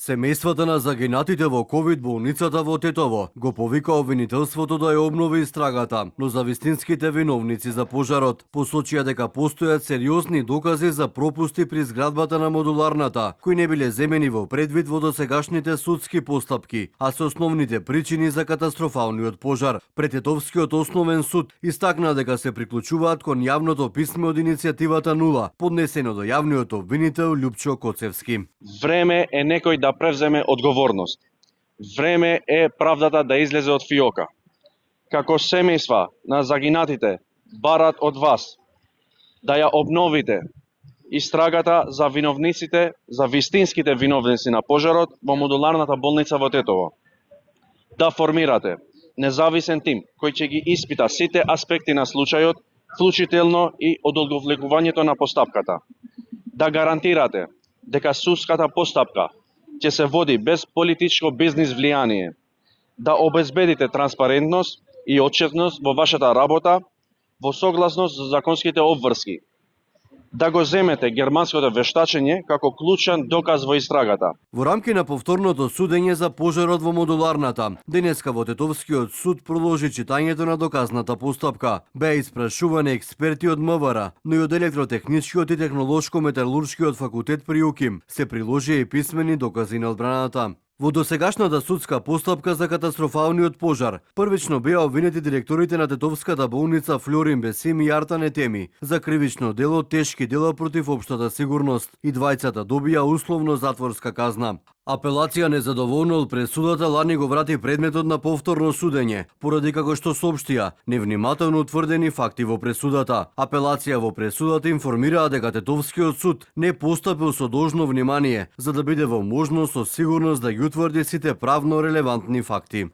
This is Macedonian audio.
Семејствата на загинатите во ковид болницата во Тетово го повика обвинителството да ја обнови истрагата, но за вистинските виновници за пожарот посочија дека постојат сериозни докази за пропусти при зградбата на модуларната, кои не биле земени во предвид во досегашните судски постапки, а се основните причини за катастрофалниот пожар. Пред Тетовскиот основен суд истакна дека се приклучуваат кон јавното писмо од иницијативата 0, поднесено до јавниот обвинител Љупчо Коцевски. Време е некој да превземе одговорност. Време е правдата да излезе од фиока. Како семејства на загинатите барат од вас да ја обновите истрагата за виновниците, за вистинските виновници на пожарот во модуларната болница во Тетово. Да формирате независен тим кој ќе ги испита сите аспекти на случајот, вклучително и одолговлекувањето на постапката. Да гарантирате дека судската постапка ќе се води без политичко бизнис влијание, да обезбедите транспарентност и отчетност во вашата работа во согласност со законските обврски, да го земете германското вештачење како клучен доказ во истрагата. Во рамки на повторното судење за пожарот во модуларната, денеска во Тетовскиот суд продолжи читањето на доказната постапка. Беа испрашувани експерти од МВР, но и од електротехничкиот и технолошко-металуршкиот факултет при УКИМ. Се приложија и писмени докази на одбраната. Во досегашната судска постапка за катастрофалниот пожар, првично беа обвинети директорите на Тетовската болница Флорин Бесим и Артан Етеми за кривично дело тешки дела против општата сигурност и двајцата добија условно затворска казна. Апелација незадоволна од пресудата лани го врати предметот на повторно судење, поради како што соопштија невнимателно утврдени факти во пресудата. Апелација во пресудата информираа дека Тетовскиот суд не постапил со должно внимание за да биде во можност со сигурност да ги утврди сите правно релевантни факти.